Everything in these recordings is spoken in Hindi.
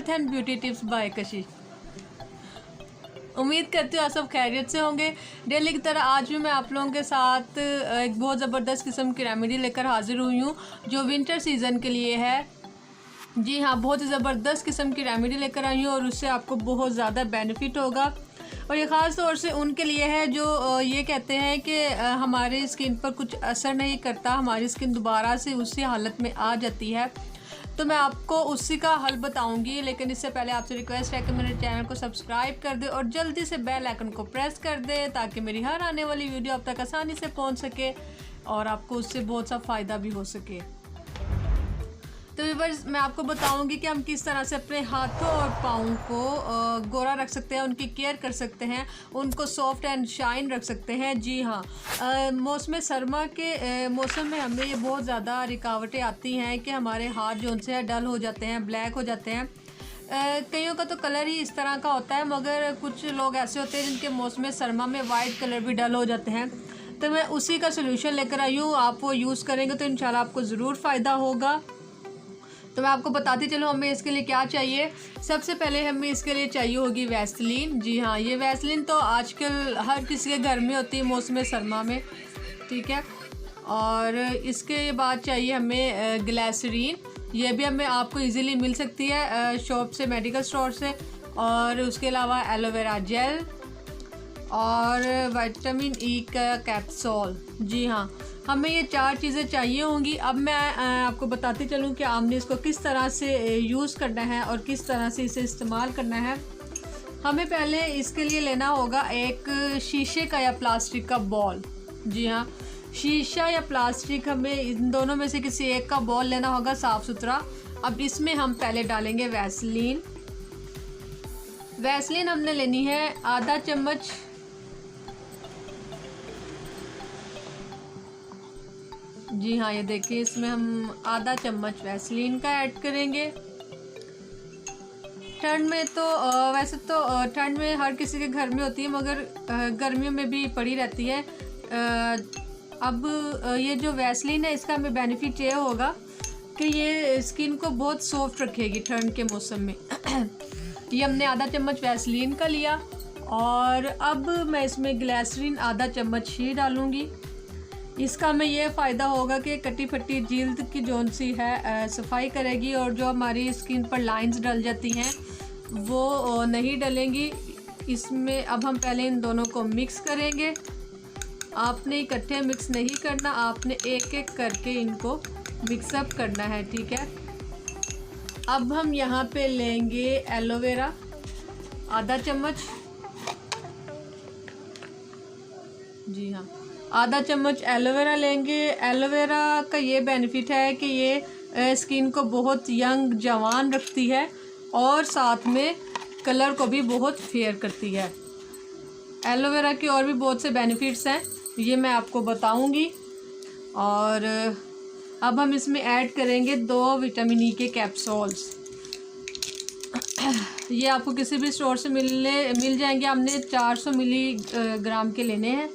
Health and beauty tips by कशिश। उम्मीद करती हूँ आप सब खैरियत से होंगे। डेली की तरह आज भी मैं आप लोगों के साथ एक बहुत ज़बरदस्त किस्म की रेमेडी लेकर हाजिर हुई हूँ जो विंटर सीज़न के लिए है। जी हाँ, बहुत ही ज़बरदस्त किस्म की रेमेडी लेकर आई हूँ और उससे आपको बहुत ज़्यादा बेनिफिट होगा। और ये ख़ास तौर से उनके लिए है जो ये कहते हैं कि हमारे स्किन पर कुछ असर नहीं करता, हमारी स्किन दोबारा से उसी हालत में आ जाती है। तो मैं आपको उसी का हल बताऊंगी, लेकिन इससे पहले आपसे रिक्वेस्ट है कि मेरे चैनल को सब्सक्राइब कर दे और जल्दी से बेल आइकन को प्रेस कर दे ताकि मेरी हर आने वाली वीडियो आप तक आसानी से पहुंच सके और आपको उससे बहुत सा फ़ायदा भी हो सके। तो व्यूअर्स, मैं आपको बताऊंगी कि हम किस तरह से अपने हाथों और पाँव को गोरा रख सकते हैं, उनकी केयर कर सकते हैं, उनको सॉफ्ट एंड शाइन रख सकते हैं। जी हाँ, मौसम सरमा के मौसम में हमें ये बहुत ज़्यादा रुकावटें आती हैं कि हमारे हाथ जो उनसे है डल हो जाते हैं, ब्लैक हो जाते हैं। कईयों का तो कलर ही इस तरह का होता है, मगर कुछ लोग ऐसे होते हैं जिनके मौसम सरमा में वाइट कलर भी डल हो जाते हैं। तो मैं उसी का सोल्यूशन लेकर आई हूँ, आप वो यूज़ करेंगे तो इंशाल्लाह आपको ज़रूर फ़ायदा होगा। तो मैं आपको बताती चलूँ हमें इसके लिए क्या चाहिए। सबसे पहले हमें इसके लिए चाहिए होगी वैसलीन। जी हाँ, ये वैसलीन तो आजकल हर किसी के घर में होती है मौसम सरमा में, ठीक है। और इसके बाद चाहिए हमें ग्लिसरीन। ये भी हमें आपको इजीली मिल सकती है शॉप से, मेडिकल स्टोर से। और उसके अलावा एलोवेरा जेल और विटामिन ई का कैप्सूल। जी हाँ, हमें ये 4 चीज़ें चाहिए होंगी। अब मैं आपको बताती चलूँ कि आपने इसको किस तरह से यूज़ करना है और किस तरह से इसे इस्तेमाल करना है। हमें पहले इसके लिए लेना होगा एक शीशे का या प्लास्टिक का बॉल। जी हाँ, शीशा या प्लास्टिक, हमें इन दोनों में से किसी एक का बॉल लेना होगा साफ़ सुथरा। अब इसमें हम पहले डालेंगे वैसलीन। वैसलीन हमने लेनी है आधा चम्मच। जी हाँ, ये देखिए, इसमें हम आधा चम्मच वैसलीन का ऐड करेंगे। ठंड में तो वैसे तो ठंड में हर किसी के घर में होती है, मगर गर्मियों में भी पड़ी रहती है। अब ये जो वैसलीन है इसका हमें बेनिफिट ये होगा कि ये स्किन को बहुत सॉफ्ट रखेगी ठंड के मौसम में। ये हमने आधा चम्मच वैसलीन का लिया और अब मैं इसमें ग्लिसरीन आधा चम्मच ही डालूँगी। इसका हमें ये फ़ायदा होगा कि कटी फटी जिल्द की जोन सी है सफाई करेगी और जो हमारी स्किन पर लाइंस डल जाती हैं वो नहीं डलेंगी। इसमें अब हम पहले इन दोनों को मिक्स करेंगे। आपने इकट्ठे मिक्स नहीं करना, आपने एक एक करके इनको मिक्सअप करना है, ठीक है। अब हम यहाँ पे लेंगे एलोवेरा आधा चम्मच। जी हाँ, आधा चम्मच एलोवेरा लेंगे। एलोवेरा का ये बेनिफिट है कि ये स्किन को बहुत यंग जवान रखती है और साथ में कलर को भी बहुत फेयर करती है। एलोवेरा के और भी बहुत से बेनिफिट्स हैं, ये मैं आपको बताऊंगी। और अब हम इसमें ऐड करेंगे 2 विटामिन ई के कैप्सूल्स। ये आपको किसी भी स्टोर से मिल जाएंगे। हमने 400 मिलीग्राम के लेने हैं।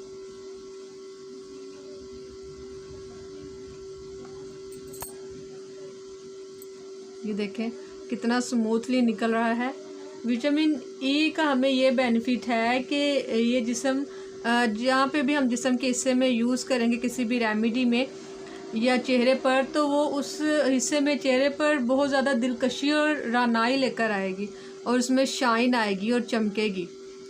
ये देखें कितना स्मूथली निकल रहा है। विटामिन ई का हमें ये बेनिफिट है कि ये जिस्म, जहाँ पे भी हम जिस्म के हिस्से में यूज़ करेंगे किसी भी रेमेडी में या चेहरे पर, तो वो उस हिस्से में चेहरे पर बहुत ज़्यादा दिलकशी और रानाई लेकर आएगी और उसमें शाइन आएगी और चमकेगी।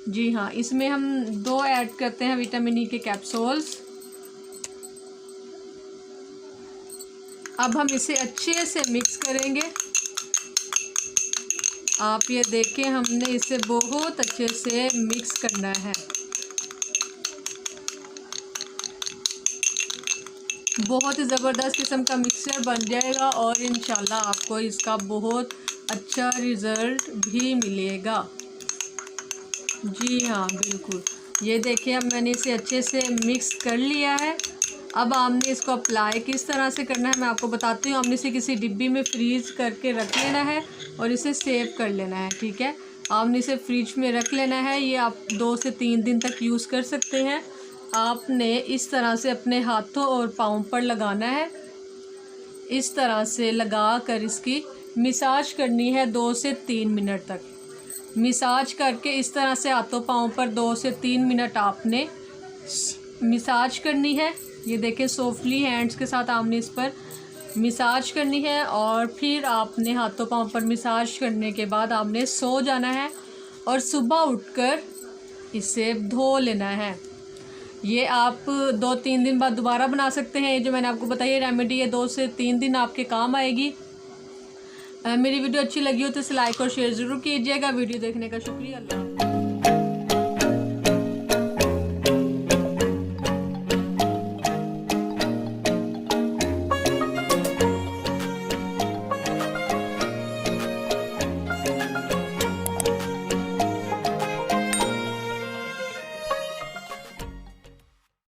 जी हाँ, इसमें हम 2 ऐड करते हैं विटामिन ई के कैप्सूल्स। अब हम इसे अच्छे से मिक्स करेंगे। आप ये देखें, हमने इसे बहुत अच्छे से मिक्स करना है। बहुत ही ज़बरदस्त किस्म का मिक्सचर बन जाएगा और इंशाल्लाह आपको इसका बहुत अच्छा रिज़ल्ट भी मिलेगा। जी हाँ, बिल्कुल। ये देखिए, अब मैंने इसे अच्छे से मिक्स कर लिया है। अब आपने इसको अप्लाई किस तरह से करना है मैं आपको बताती हूँ। हमने इसे किसी डिब्बी में फ्रीज़ करके रख लेना है और इसे सेव कर लेना है, ठीक है। आपने इसे फ्रिज में रख लेना है। ये आप 2 से 3 दिन तक यूज़ कर सकते हैं। आपने इस तरह से अपने हाथों और पाँव पर लगाना है। इस तरह से लगा कर इसकी मिसाज करनी है 2 से 3 मिनट तक। मिसाज करके इस तरह से हाथों पाँव पर 2 से 3 मिनट आपने मिसाज करनी है। ये देखें, सॉफ्टली हैंड्स के साथ आपने इस पर मिसाज करनी है और फिर आपने हाथों पाँव पर मिसाज करने के बाद आपने सो जाना है और सुबह उठकर इसे धो लेना है। ये आप 2-3 दिन बाद दोबारा बना सकते हैं। ये जो मैंने आपको बताई रेमेडी है 2 से 3 दिन आपके काम आएगी। मेरी वीडियो अच्छी लगी हो तो इसे लाइक और शेयर ज़रूर कीजिएगा। वीडियो देखने का शुक्रिया। अल्लाह।